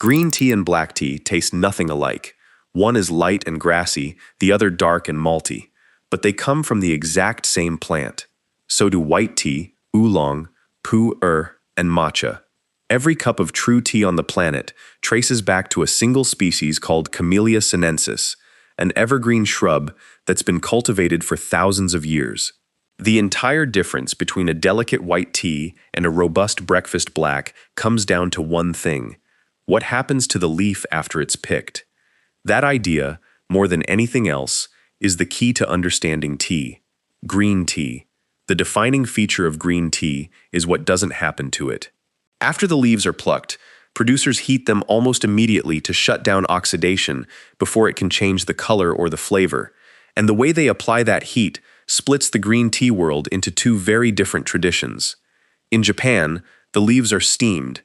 Green tea and black tea taste nothing alike. One is light and grassy, the other dark and malty, but they come from the exact same plant. So do white tea, oolong, Pu-erh, and matcha. Every cup of true tea on the planet traces back to a single species called Camellia sinensis, an evergreen shrub that's been cultivated for thousands of years. The entire difference between a delicate white tea and a robust breakfast black comes down to one thing: what happens to the leaf after it's picked? That idea, more than anything else, is the key to understanding tea. Green tea. The defining feature of green tea is what doesn't happen to it. After the leaves are plucked, producers heat them almost immediately to shut down oxidation before it can change the color or the flavor. And the way they apply that heat splits the green tea world into two very different traditions. In Japan, the leaves are steamed.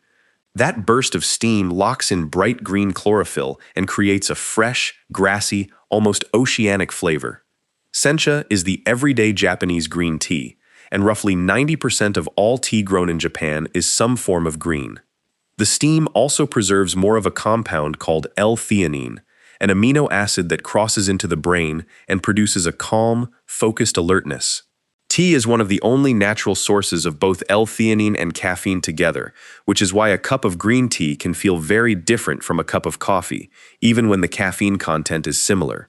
That burst of steam locks in bright green chlorophyll and creates a fresh, grassy, almost oceanic flavor. Sencha is the everyday Japanese green tea, and roughly 90% of all tea grown in Japan is some form of green. The steam also preserves more of a compound called L-theanine, an amino acid that crosses into the brain and produces a calm, focused alertness. Tea is one of the only natural sources of both L-theanine and caffeine together, which is why a cup of green tea can feel very different from a cup of coffee, even when the caffeine content is similar.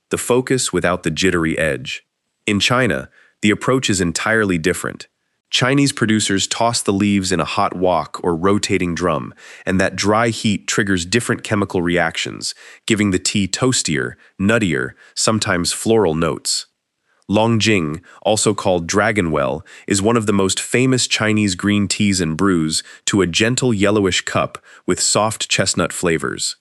The focus without the jittery edge. In China, the approach is entirely different. Chinese producers toss the leaves in a hot wok or rotating drum, and that dry heat triggers different chemical reactions, giving the tea toastier, nuttier, sometimes floral notes. Longjing, also called dragonwell, is one of the most famous Chinese green teas and brews to a gentle yellowish cup with soft chestnut flavors.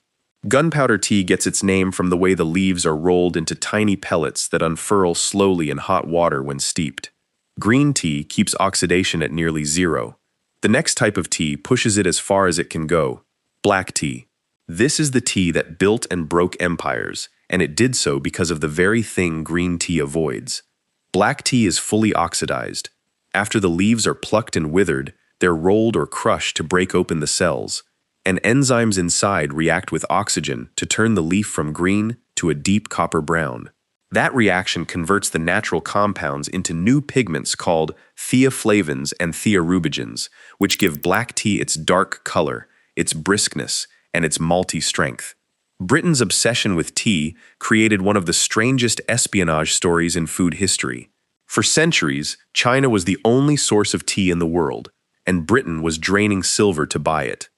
Gunpowder tea gets its name from the way the leaves are rolled into tiny pellets that unfurl slowly in hot water when steeped. Green tea keeps oxidation at nearly zero. The next type of tea pushes it as far as it can go: black tea. This is the tea that built and broke empires, and it did so because of the very thing green tea avoids. Black tea is fully oxidized. After the leaves are plucked and withered, they're rolled or crushed to break open the cells, and enzymes inside react with oxygen to turn the leaf from green to a deep copper brown. That reaction converts the natural compounds into new pigments called theaflavins and thearubigens, which give black tea its dark color, its briskness, and its malty strength. Britain's obsession with tea created one of the strangest espionage stories in food history. For centuries, China was the only source of tea in the world, and Britain was draining silver to buy it.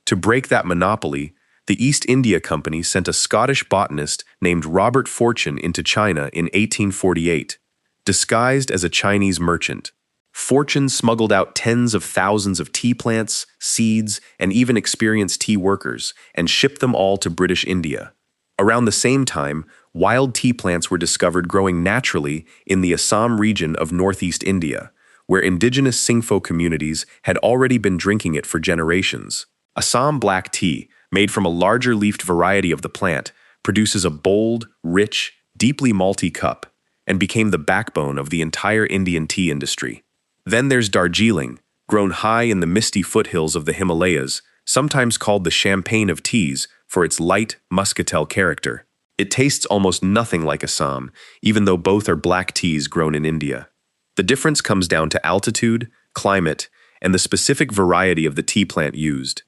To break that monopoly, the East India Company sent a Scottish botanist named Robert Fortune into China in 1848, disguised as a Chinese merchant. Fortune smuggled out tens of thousands of tea plants, seeds, and even experienced tea workers, and shipped them all to British India. Around the same time, wild tea plants were discovered growing naturally in the Assam region of northeast India, where indigenous Singpho communities had already been drinking it for generations. Assam black tea, made from a larger leafed variety of the plant, produces a bold, rich, deeply malty cup, and became the backbone of the entire Indian tea industry. Then there's Darjeeling, grown high in the misty foothills of the Himalayas, sometimes called the champagne of teas for its light, muscatel character. It tastes almost nothing like Assam, even though both are black teas grown in India. The difference comes down to altitude, climate, and the specific variety of the tea plant used.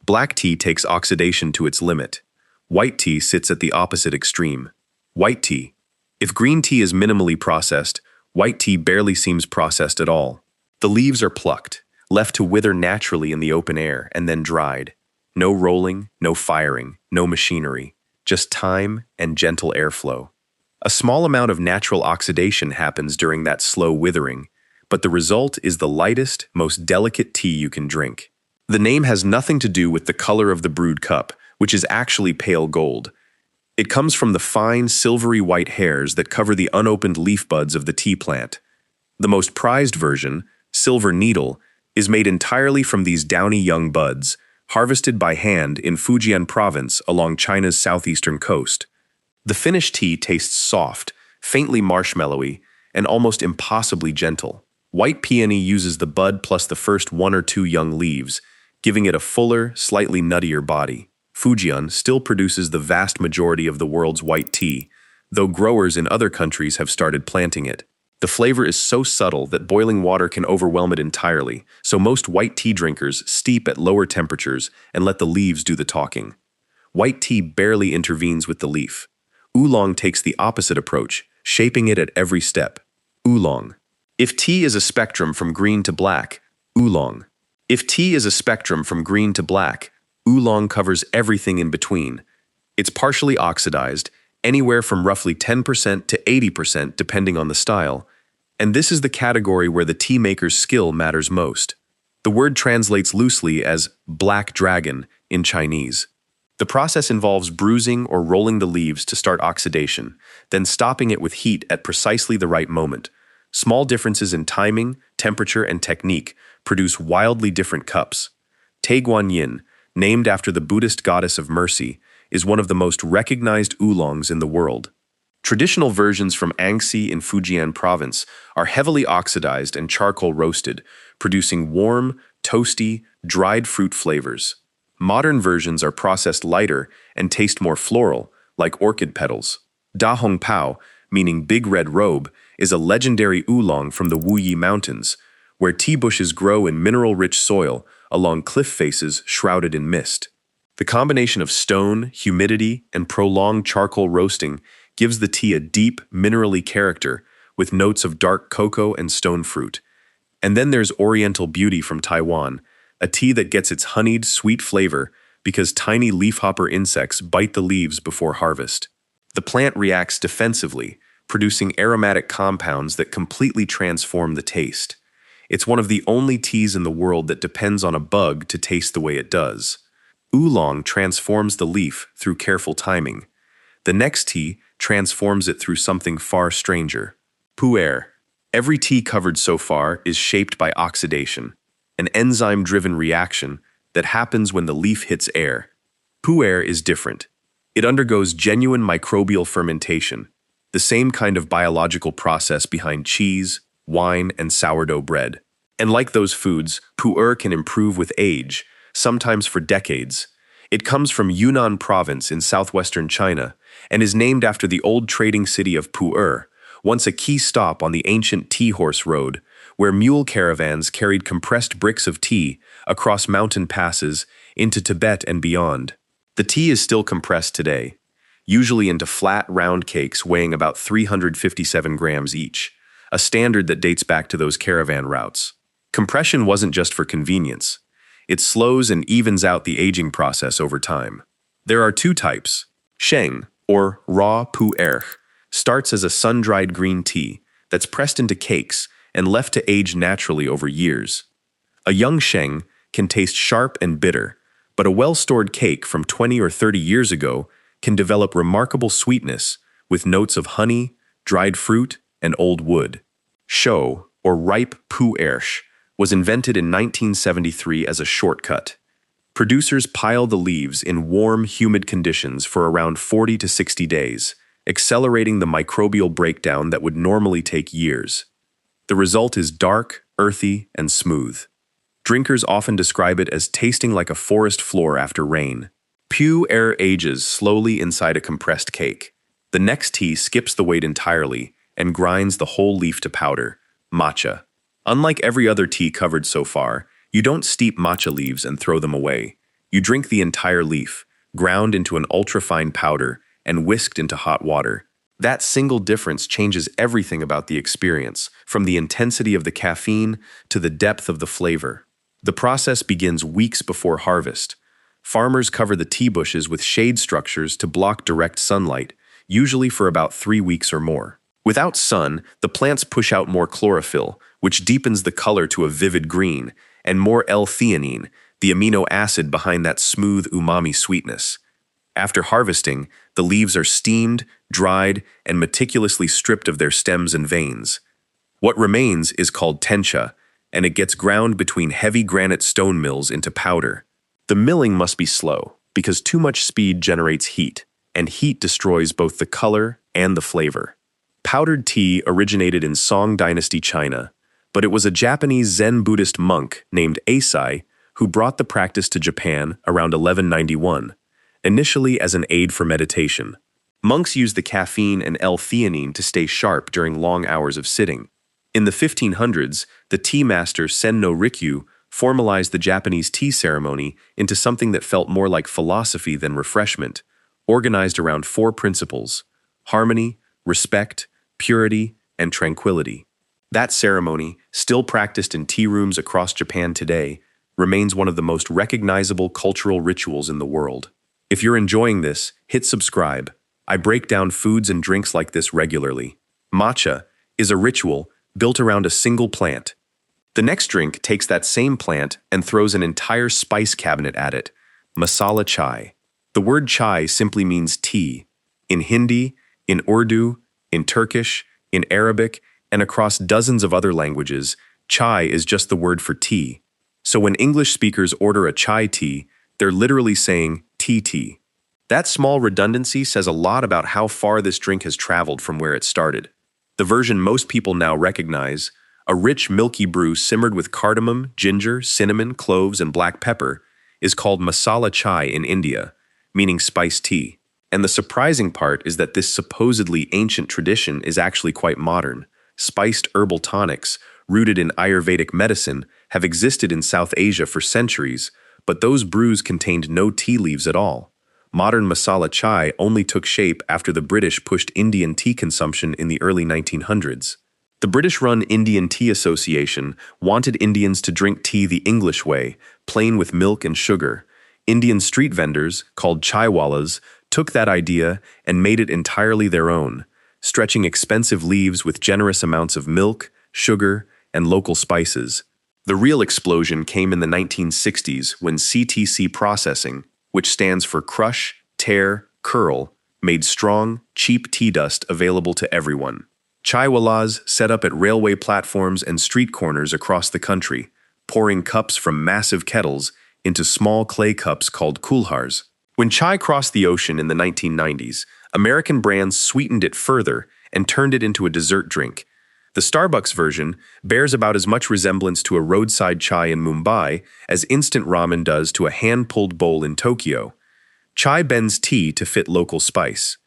Black tea takes oxidation to its limit. White tea sits at the opposite extreme. White tea. If green tea is minimally processed, white tea barely seems processed at all. The leaves are plucked, left to wither naturally in the open air, and then dried. No rolling, no firing, no machinery, just time and gentle airflow. A small amount of natural oxidation happens during that slow withering, but the result is the lightest, most delicate tea you can drink. The name has nothing to do with the color of the brewed cup, which is actually pale gold. It comes from the fine, silvery white hairs that cover the unopened leaf buds of the tea plant. The most prized version, Silver Needle, is made entirely from these downy young buds, harvested by hand in Fujian province along China's southeastern coast. The finished tea tastes soft, faintly marshmallowy, and almost impossibly gentle. White peony uses the bud plus the first one or two young leaves, giving it a fuller, slightly nuttier body. Fujian still produces the vast majority of the world's white tea, though growers in other countries have started planting it. The flavor is so subtle that boiling water can overwhelm it entirely, so most white tea drinkers steep at lower temperatures and let the leaves do the talking. White tea barely intervenes with the leaf. Oolong takes the opposite approach, shaping it at every step. Oolong. If tea is a spectrum from green to black, oolong. If tea is a spectrum from green to black, oolong covers everything in between. It's partially oxidized, anywhere from roughly 10% to 80% depending on the style, and this is the category where the tea maker's skill matters most. The word translates loosely as black dragon in Chinese. The process involves bruising or rolling the leaves to start oxidation, then stopping it with heat at precisely the right moment. Small differences in timing, temperature, and technique produce wildly different cups. Taiguanyin, named after the Buddhist goddess of mercy, is one of the most recognized oolongs in the world. Traditional versions from Anxi in Fujian province are heavily oxidized and charcoal roasted, producing warm, toasty, dried fruit flavors. Modern versions are processed lighter and taste more floral, like orchid petals. Da Hong Pao, meaning big red robe, is a legendary oolong from the Wuyi Mountains, where tea bushes grow in mineral-rich soil along cliff faces shrouded in mist. The combination of stone, humidity, and prolonged charcoal roasting gives the tea a deep, minerally character with notes of dark cocoa and stone fruit. And then there's Oriental Beauty from Taiwan, a tea that gets its honeyed, sweet flavor because tiny leafhopper insects bite the leaves before harvest. The plant reacts defensively, producing aromatic compounds that completely transform the taste. It's one of the only teas in the world that depends on a bug to taste the way it does. Oolong transforms the leaf through careful timing. The next tea transforms it through something far stranger. Pu-erh. Every tea covered so far is shaped by oxidation, an enzyme-driven reaction that happens when the leaf hits air. Pu-erh is different. It undergoes genuine microbial fermentation, the same kind of biological process behind cheese, wine, and sourdough bread. And like those foods, Pu-erh can improve with age, sometimes for decades. It comes from Yunnan province in southwestern China and is named after the old trading city of Pu-erh, once a key stop on the ancient Tea Horse Road, where mule caravans carried compressed bricks of tea across mountain passes into Tibet and beyond. The tea is still compressed today, usually into flat, round cakes weighing about 357 grams each, a standard that dates back to those caravan routes. Compression wasn't just for convenience. It slows and evens out the aging process over time. There are two types. Sheng, or raw Pu-erh, starts as a sun-dried green tea that's pressed into cakes and left to age naturally over years. A young Sheng can taste sharp and bitter, but a well-stored cake from 20 or 30 years ago can develop remarkable sweetness with notes of honey, dried fruit, and old wood. Shou, or ripe Pu-erh, was invented in 1973 as a shortcut. Producers pile the leaves in warm, humid conditions for around 40 to 60 days, accelerating the microbial breakdown that would normally take years. The result is dark, earthy, and smooth. Drinkers often describe it as tasting like a forest floor after rain. Pu-erh ages slowly inside a compressed cake. The next tea skips the wait entirely and grinds the whole leaf to powder, matcha. Unlike every other tea covered so far, you don't steep matcha leaves and throw them away. You drink the entire leaf, ground into an ultra-fine powder, and whisked into hot water. That single difference changes everything about the experience, from the intensity of the caffeine to the depth of the flavor. The process begins weeks before harvest. Farmers cover the tea bushes with shade structures to block direct sunlight, usually for about 3 weeks or more. Without sun, the plants push out more chlorophyll, which deepens the color to a vivid green, and more L-theanine, the amino acid behind that smooth umami sweetness. After harvesting, the leaves are steamed, dried, and meticulously stripped of their stems and veins. What remains is called tencha, and it gets ground between heavy granite stone mills into powder. The milling must be slow, because too much speed generates heat, and heat destroys both the color and the flavor. Powdered tea originated in Song Dynasty China, but it was a Japanese Zen Buddhist monk named Eisai who brought the practice to Japan around 1191. initially as an aid for meditation. Monks used the caffeine and L-theanine to stay sharp during long hours of sitting. In the 1500s, the tea master Senno Rikyu formalized the Japanese tea ceremony into something that felt more like philosophy than refreshment, organized around four principles: harmony, respect, purity, and tranquility. That ceremony, still practiced in tea rooms across Japan today, remains one of the most recognizable cultural rituals in the world. If you're enjoying this, hit subscribe. I break down foods and drinks like this regularly. Matcha is a ritual built around a single plant. The next drink takes that same plant and throws an entire spice cabinet at it: Masala Chai. The word chai simply means tea. In Hindi, in Urdu, in Turkish, in Arabic, and across dozens of other languages, chai is just the word for tea. So when English speakers order a chai tea, they're literally saying tea. That small redundancy says a lot about how far this drink has traveled from where it started. The version most people now recognize, a rich milky brew simmered with cardamom, ginger, cinnamon, cloves, and black pepper, is called Masala Chai in India, meaning spiced tea. And the surprising part is that this supposedly ancient tradition is actually quite modern. Spiced herbal tonics, rooted in Ayurvedic medicine, have existed in South Asia for centuries, but those brews contained no tea leaves at all. Modern masala chai only took shape after the British pushed Indian tea consumption in the early 1900s. The British-run Indian Tea Association wanted Indians to drink tea the English way, plain with milk and sugar. Indian street vendors, called chaiwalas, took that idea and made it entirely their own, stretching expensive leaves with generous amounts of milk, sugar, and local spices. The real explosion came in the 1960s when CTC processing, which stands for crush, tear, curl, made strong, cheap tea dust available to everyone. Chaiwalas set up at railway platforms and street corners across the country, pouring cups from massive kettles into small clay cups called kulhars. When chai crossed the ocean in the 1990s, American brands sweetened it further and turned it into a dessert drink. The Starbucks version bears about as much resemblance to a roadside chai in Mumbai as instant ramen does to a hand-pulled bowl in Tokyo. Chai bends tea to fit local spice.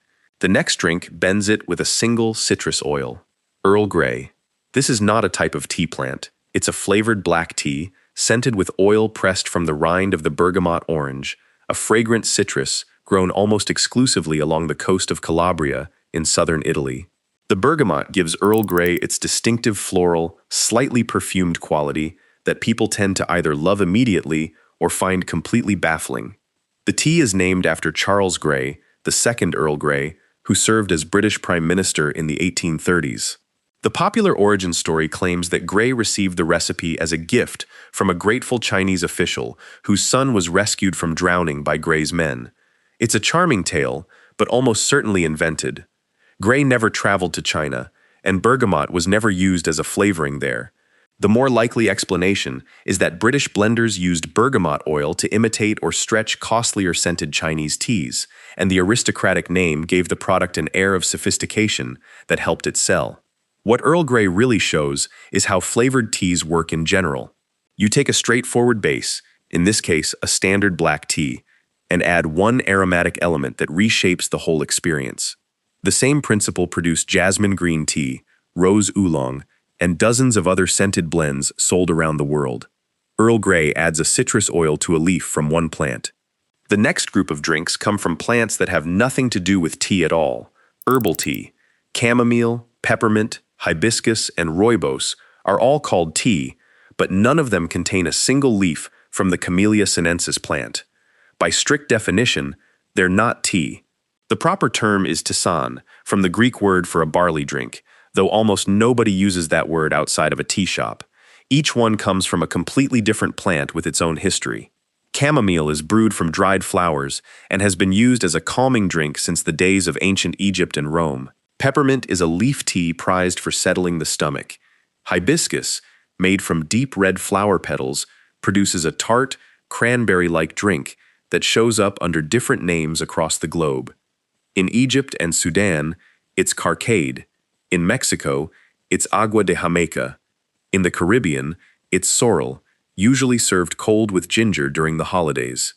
The next drink bends it with a single citrus oil: Earl Grey. This is not a type of tea plant. It's a flavored black tea, scented with oil pressed from the rind of the bergamot orange, a fragrant citrus grown almost exclusively along the coast of Calabria in southern Italy. The bergamot gives Earl Grey its distinctive floral, slightly perfumed quality that people tend to either love immediately or find completely baffling. The tea is named after Charles Grey, the second Earl Grey, who served as British Prime Minister in the 1830s. The popular origin story claims that Grey received the recipe as a gift from a grateful Chinese official whose son was rescued from drowning by Grey's men. It's a charming tale, but almost certainly invented. Grey never traveled to China, and bergamot was never used as a flavoring there. The more likely explanation is that British blenders used bergamot oil to imitate or stretch costlier scented Chinese teas, and the aristocratic name gave the product an air of sophistication that helped it sell. What Earl Grey really shows is how flavored teas work in general. You take a straightforward base, in this case a standard black tea, and add one aromatic element that reshapes the whole experience. The same principle produced jasmine green tea, rose oolong, and dozens of other scented blends sold around the world. Earl Grey adds a citrus oil to a leaf from one plant. The next group of drinks come from plants that have nothing to do with tea at all. Herbal tea, chamomile, peppermint, hibiscus, and rooibos are all called tea, but none of them contain a single leaf from the Camellia sinensis plant. By strict definition, they're not tea. The proper term is tisane, from the Greek word for a barley drink, though almost nobody uses that word outside of a tea shop. Each one comes from a completely different plant with its own history. Chamomile is brewed from dried flowers and has been used as a calming drink since the days of ancient Egypt and Rome. Peppermint is a leaf tea prized for settling the stomach. Hibiscus, made from deep red flower petals, produces a tart, cranberry-like drink that shows up under different names across the globe. In Egypt and Sudan, it's carcade. In Mexico, it's agua de Jamaica. In the Caribbean, it's sorrel, usually served cold with ginger during the holidays.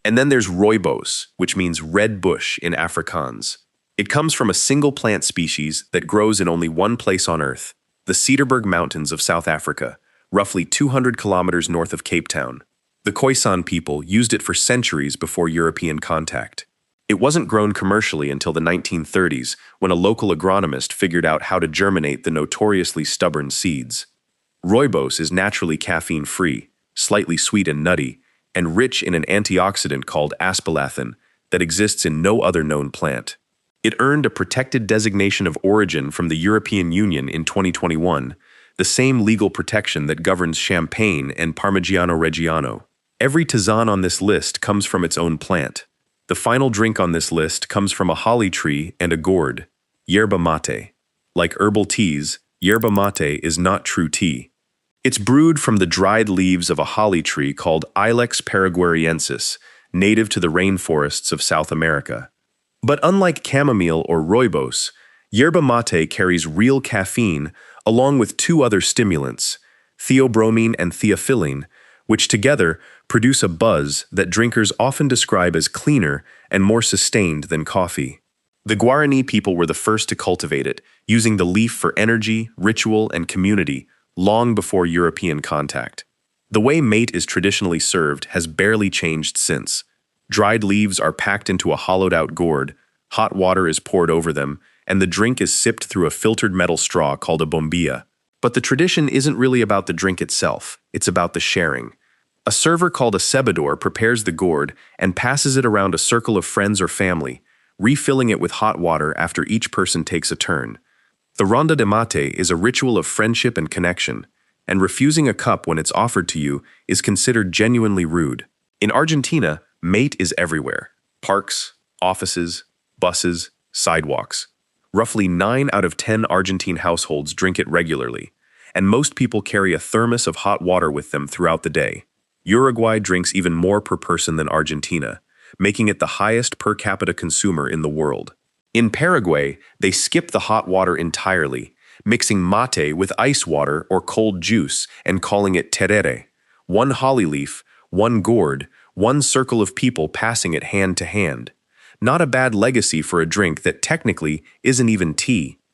And then there's rooibos, which means red bush in Afrikaans. It comes from a single plant species that grows in only one place on Earth, the Cederberg Mountains of South Africa, roughly 200 kilometers north of Cape Town. The Khoisan people used it for centuries before European contact. It wasn't grown commercially until the 1930s, when a local agronomist figured out how to germinate the notoriously stubborn seeds. Rooibos is naturally caffeine-free, slightly sweet and nutty, and rich in an antioxidant called aspalathin that exists in no other known plant. It earned a protected designation of origin from the European Union in 2021, the same legal protection that governs Champagne and Parmigiano Reggiano. Every tisane on this list comes from its own plant. The final drink on this list comes from a holly tree and a gourd, Yerba Mate. Like herbal teas, Yerba Mate is not true tea. It's brewed from the dried leaves of a holly tree called Ilex paraguariensis, native to the rainforests of South America. But unlike chamomile or rooibos, yerba mate carries real caffeine along with two other stimulants, theobromine and theophylline, which together produce a buzz that drinkers often describe as cleaner and more sustained than coffee. The Guarani people were the first to cultivate it, using the leaf for energy, ritual, and community, long before European contact. The way mate is traditionally served has barely changed since. Dried leaves are packed into a hollowed-out gourd, hot water is poured over them, and the drink is sipped through a filtered metal straw called a bombilla. But the tradition isn't really about the drink itself, it's about the sharing. A server called a cebador prepares the gourd and passes it around a circle of friends or family, refilling it with hot water after each person takes a turn. The ronda de mate is a ritual of friendship and connection, and refusing a cup when it's offered to you is considered genuinely rude. In Argentina, mate is everywhere. Parks, offices, buses, sidewalks. Roughly 9 out of 10 Argentine households drink it regularly, and most people carry a thermos of hot water with them throughout the day. Uruguay drinks even more per person than Argentina, making it the highest per capita consumer in the world. In Paraguay, they skip the hot water entirely, mixing mate with ice water or cold juice and calling it terere. One holly leaf, one gourd, one circle of people passing it hand to hand. Not a bad legacy for a drink that technically isn't even tea.